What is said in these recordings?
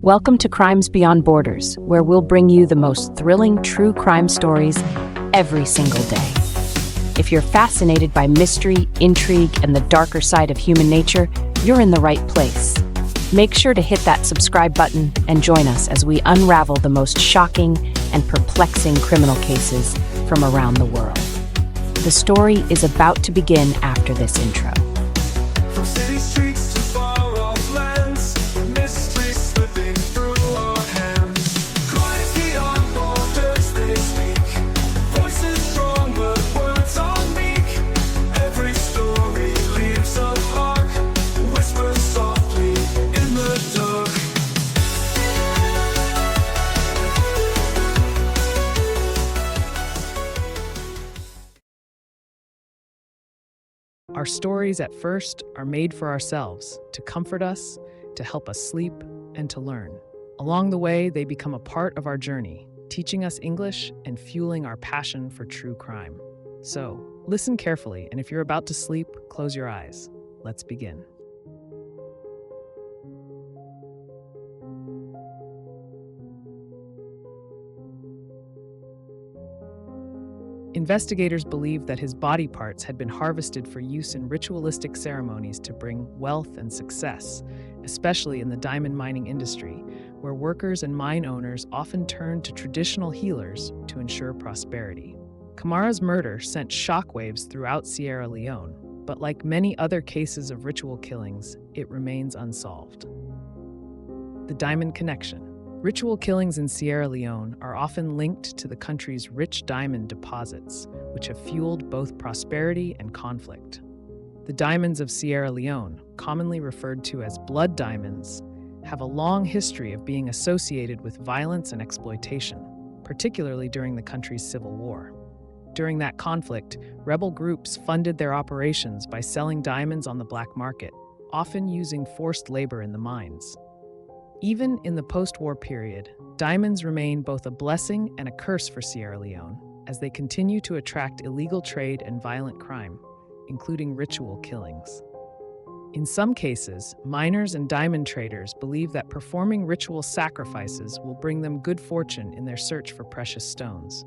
Welcome to Crimes Beyond Borders, where we'll bring you the most thrilling true crime stories every single day. If you're fascinated by mystery, intrigue, and the darker side of human nature, you're in the right place. Make sure to hit that subscribe button and join us as we unravel the most shocking and perplexing criminal cases from around the world. The story is about to begin after this intro. From city streets to far-off lands, mystery slipping through our hands. Crimes beyond borders they speak, voices strong but words are meek. Every story leaves a mark, whispers softly in the dark. Our stories at first are made for ourselves, to comfort us, to help us sleep, and to learn. Along the way, they become a part of our journey, teaching us English and fueling our passion for true crime. So, listen carefully, and if you're about to sleep, close your eyes. Let's begin. Investigators believed that his body parts had been harvested for use in ritualistic ceremonies to bring wealth and success, especially in the diamond mining industry, where workers and mine owners often turned to traditional healers to ensure prosperity. Camara's murder sent shockwaves throughout Sierra Leone, but like many other cases of ritual killings, it remains unsolved. The Diamond Connection. Ritual killings in Sierra Leone are often linked to the country's rich diamond deposits, which have fueled both prosperity and conflict. The diamonds of Sierra Leone, commonly referred to as blood diamonds, have a long history of being associated with violence and exploitation, particularly during the country's civil war. During that conflict, rebel groups funded their operations by selling diamonds on the black market, often using forced labor in the mines. Even in the post-war period, diamonds remain both a blessing and a curse for Sierra Leone, as they continue to attract illegal trade and violent crime, including ritual killings. In some cases, miners and diamond traders believe that performing ritual sacrifices will bring them good fortune in their search for precious stones.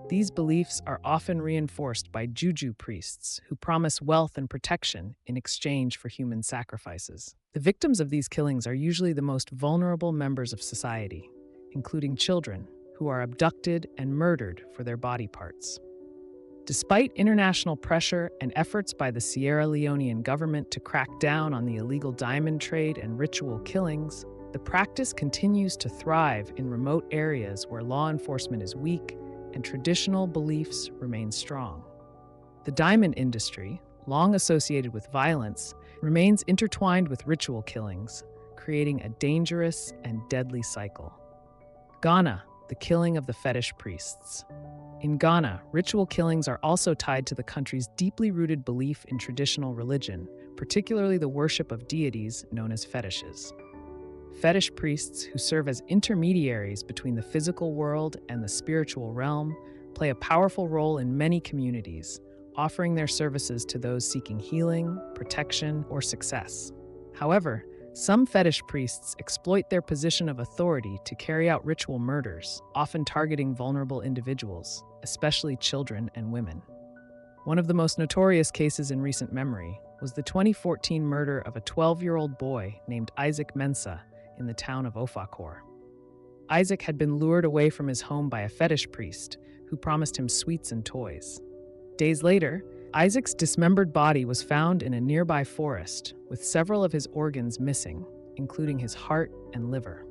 These beliefs are often reinforced by juju priests who promise wealth and protection in exchange for human sacrifices. The victims of these killings are usually the most vulnerable members of society, including children, who are abducted and murdered for their body parts. Despite international pressure and efforts by the Sierra Leonean government to crack down on the illegal diamond trade and ritual killings, the practice continues to thrive in remote areas where law enforcement is weak and traditional beliefs remain strong. The diamond industry, long associated with violence, remains intertwined with ritual killings, creating a dangerous and deadly cycle. Ghana, the killing of the fetish priests. In Ghana, ritual killings are also tied to the country's deeply rooted belief in traditional religion, particularly the worship of deities known as fetishes. Fetish priests, who serve as intermediaries between the physical world and the spiritual realm, play a powerful role in many communities, offering their services to those seeking healing, protection, or success. However, some fetish priests exploit their position of authority to carry out ritual murders, often targeting vulnerable individuals, especially children and women. One of the most notorious cases in recent memory was the 2014 murder of a 12-year-old boy named Isaac Mensah in the town of Ofakor. Isaac had been lured away from his home by a fetish priest who promised him sweets and toys. Days later, Isaac's dismembered body was found in a nearby forest, with several of his organs missing, including his heart and liver.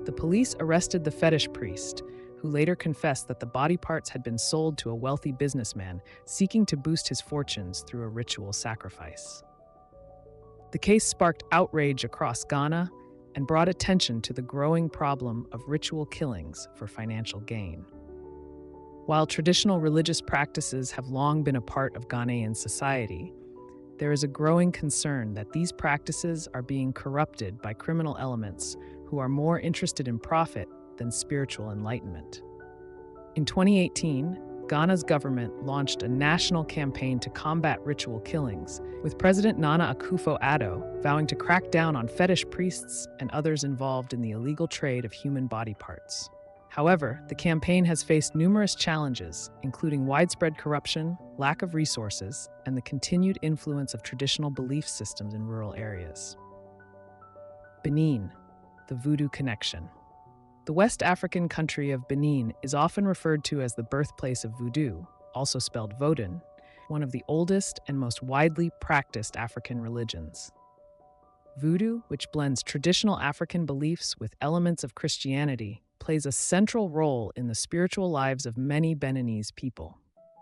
The police arrested the fetish priest, who later confessed that the body parts had been sold to a wealthy businessman seeking to boost his fortunes through a ritual sacrifice. The case sparked outrage across Ghana and brought attention to the growing problem of ritual killings for financial gain. While traditional religious practices have long been a part of Ghanaian society, there is a growing concern that these practices are being corrupted by criminal elements who are more interested in profit than spiritual enlightenment. In 2018, Ghana's government launched a national campaign to combat ritual killings, with President Nana Akufo-Addo vowing to crack down on fetish priests and others involved in the illegal trade of human body parts. However, the campaign has faced numerous challenges, including widespread corruption, lack of resources, and the continued influence of traditional belief systems in rural areas. Benin, the voodoo connection. The West African country of Benin is often referred to as the birthplace of voodoo, also spelled Vodun, one of the oldest and most widely practiced African religions. Voodoo, which blends traditional African beliefs with elements of Christianity, plays a central role in the spiritual lives of many Beninese people.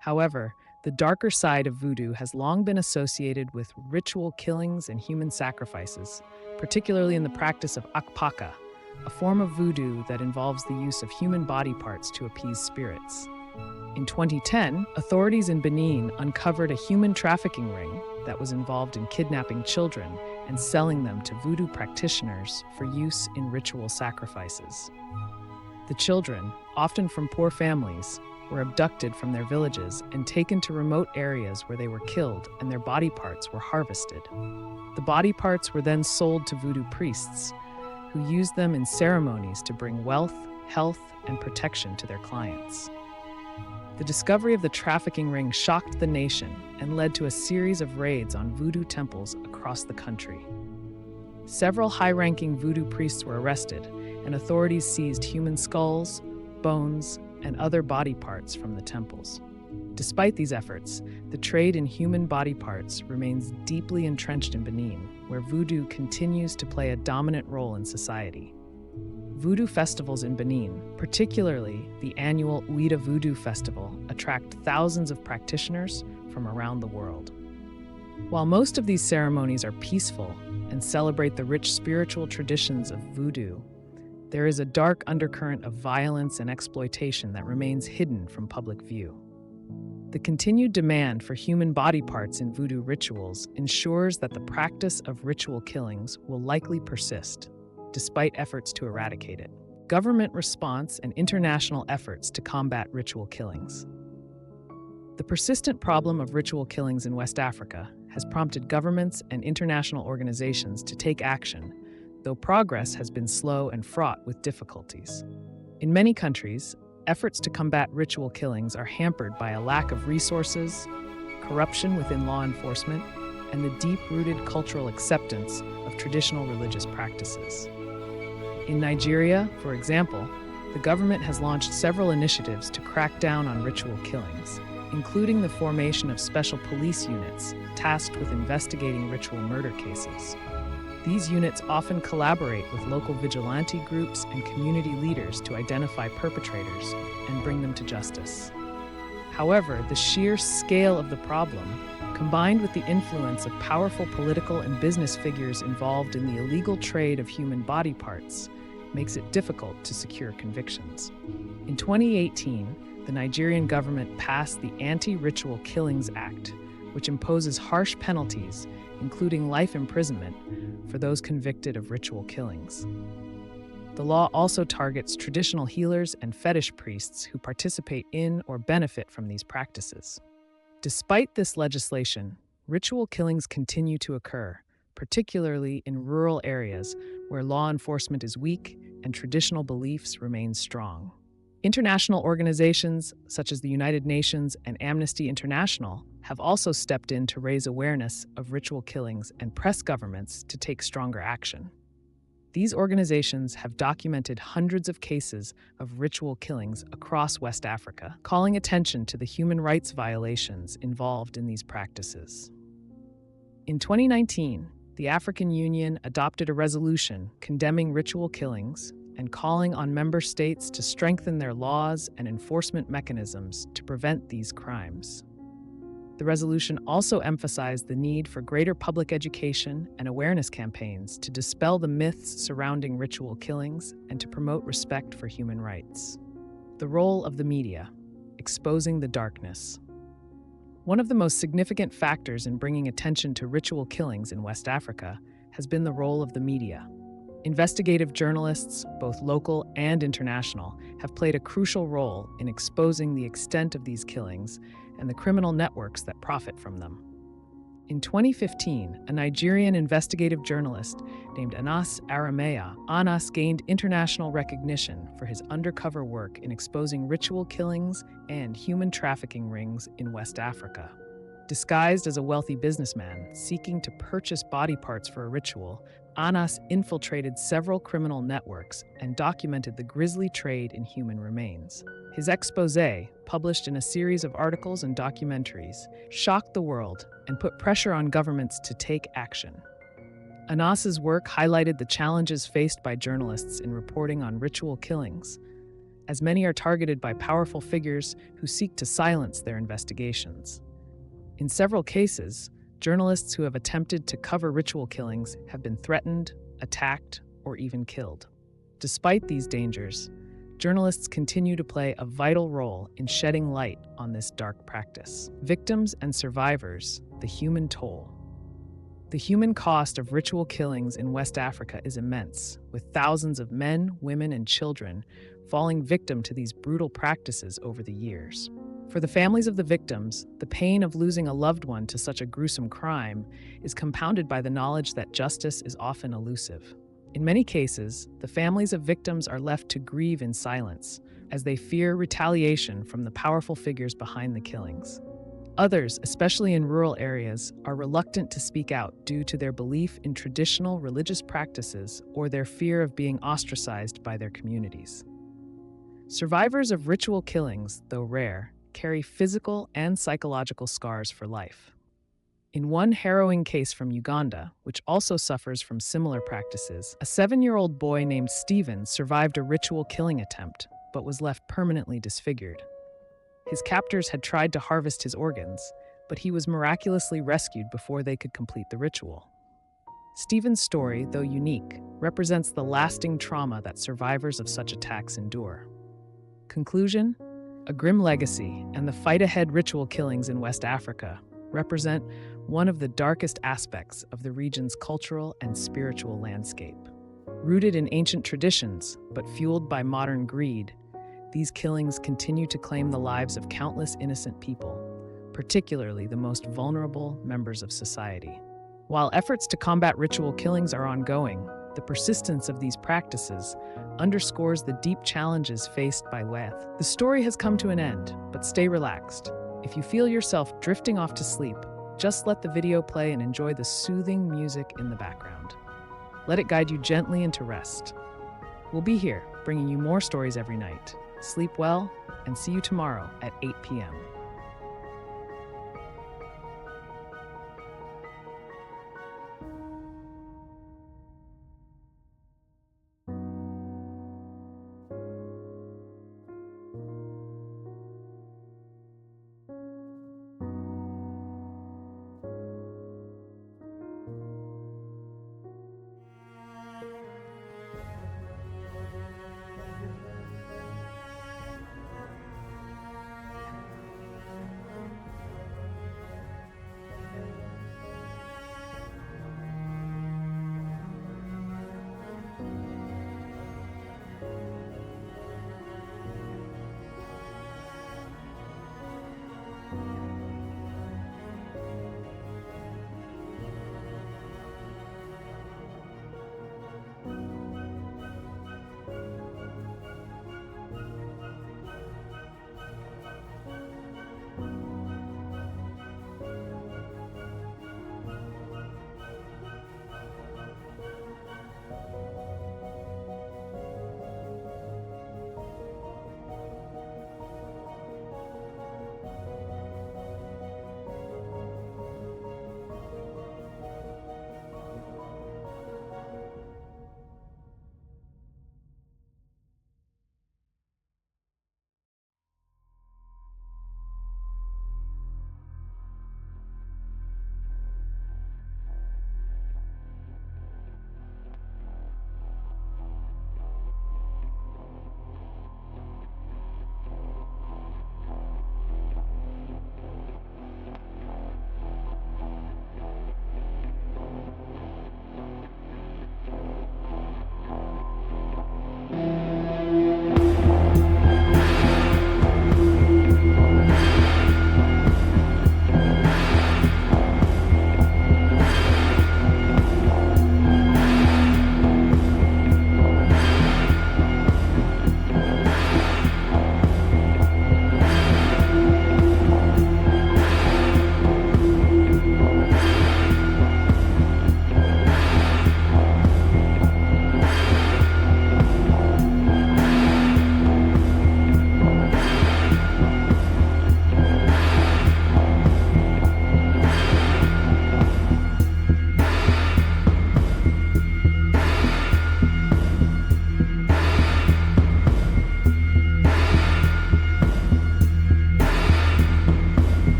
However, the darker side of voodoo has long been associated with ritual killings and human sacrifices, particularly in the practice of akpaka, a form of voodoo that involves the use of human body parts to appease spirits. In 2010, authorities in Benin uncovered a human trafficking ring that was involved in kidnapping children and selling them to voodoo practitioners for use in ritual sacrifices. The children, often from poor families, were abducted from their villages and taken to remote areas where they were killed and their body parts were harvested. The body parts were then sold to voodoo priests, who used them in ceremonies to bring wealth, health, and protection to their clients. The discovery of the trafficking ring shocked the nation and led to a series of raids on voodoo temples across the country. Several high-ranking voodoo priests were arrested, and authorities seized human skulls, bones, and other body parts from the temples. Despite these efforts, the trade in human body parts remains deeply entrenched in Benin, where voodoo continues to play a dominant role in society. Voodoo festivals in Benin, particularly the annual Ouida Voodoo Festival, attract thousands of practitioners from around the world. While most of these ceremonies are peaceful and celebrate the rich spiritual traditions of voodoo, there is a dark undercurrent of violence and exploitation that remains hidden from public view. The continued demand for human body parts in voodoo rituals ensures that the practice of ritual killings will likely persist, despite efforts to eradicate it. Government response and international efforts to combat ritual killings. The persistent problem of ritual killings in West Africa has prompted governments and international organizations to take action, though progress has been slow and fraught with difficulties. In many countries, efforts to combat ritual killings are hampered by a lack of resources, corruption within law enforcement, and the deep-rooted cultural acceptance of traditional religious practices. In Nigeria, for example, the government has launched several initiatives to crack down on ritual killings, including the formation of special police units tasked with investigating ritual murder cases. These units often collaborate with local vigilante groups and community leaders to identify perpetrators and bring them to justice. However, the sheer scale of the problem, combined with the influence of powerful political and business figures involved in the illegal trade of human body parts, makes it difficult to secure convictions. In 2018, the Nigerian government passed the Anti-Ritual Killings Act, which imposes harsh penalties, including life imprisonment, for those convicted of ritual killings. The law also targets traditional healers and fetish priests who participate in or benefit from these practices. Despite this legislation, ritual killings continue to occur, particularly in rural areas where law enforcement is weak and traditional beliefs remain strong. International organizations such as the United Nations and Amnesty International have also stepped in to raise awareness of ritual killings and press governments to take stronger action. These organizations have documented hundreds of cases of ritual killings across West Africa, calling attention to the human rights violations involved in these practices. In 2019, the African Union adopted a resolution condemning ritual killings and calling on member states to strengthen their laws and enforcement mechanisms to prevent these crimes. The resolution also emphasized the need for greater public education and awareness campaigns to dispel the myths surrounding ritual killings and to promote respect for human rights. The role of the media, exposing the darkness. One of the most significant factors in bringing attention to ritual killings in West Africa has been the role of the media. Investigative journalists, both local and international, have played a crucial role in exposing the extent of these killings and the criminal networks that profit from them. In 2015, a Nigerian investigative journalist named Anas gained international recognition for his undercover work in exposing ritual killings and human trafficking rings in West Africa. Disguised as a wealthy businessman seeking to purchase body parts for a ritual, Anas infiltrated several criminal networks and documented the grisly trade in human remains. His exposé, published in a series of articles and documentaries, shocked the world and put pressure on governments to take action. Anas's work highlighted the challenges faced by journalists in reporting on ritual killings, as many are targeted by powerful figures who seek to silence their investigations. In several cases, journalists who have attempted to cover ritual killings have been threatened, attacked, or even killed. Despite these dangers, journalists continue to play a vital role in shedding light on this dark practice. Victims and survivors, the human toll. The human cost of ritual killings in West Africa is immense, with thousands of men, women, and children falling victim to these brutal practices over the years. For the families of the victims, the pain of losing a loved one to such a gruesome crime is compounded by the knowledge that justice is often elusive. In many cases, the families of victims are left to grieve in silence, as they fear retaliation from the powerful figures behind the killings. Others, especially in rural areas, are reluctant to speak out due to their belief in traditional religious practices or their fear of being ostracized by their communities. Survivors of ritual killings, though rare, carry physical and psychological scars for life. In one harrowing case from Uganda, which also suffers from similar practices, a 7-year-old boy named Stephen survived a ritual killing attempt, but was left permanently disfigured. His captors had tried to harvest his organs, but he was miraculously rescued before they could complete the ritual. Stephen's story, though unique, represents the lasting trauma that survivors of such attacks endure. Conclusion: a grim legacy and the fight-ahead ritual killings in West Africa represent one of the darkest aspects of the region's cultural and spiritual landscape. Rooted in ancient traditions, but fueled by modern greed, these killings continue to claim the lives of countless innocent people, particularly the most vulnerable members of society. While efforts to combat ritual killings are ongoing, the persistence of these practices underscores the deep challenges faced by Weth. The story has come to an end, but stay relaxed. If you feel yourself drifting off to sleep, just let the video play and enjoy the soothing music in the background. Let it guide you gently into rest. We'll be here, bringing you more stories every night. Sleep well, and see you tomorrow at 8 p.m.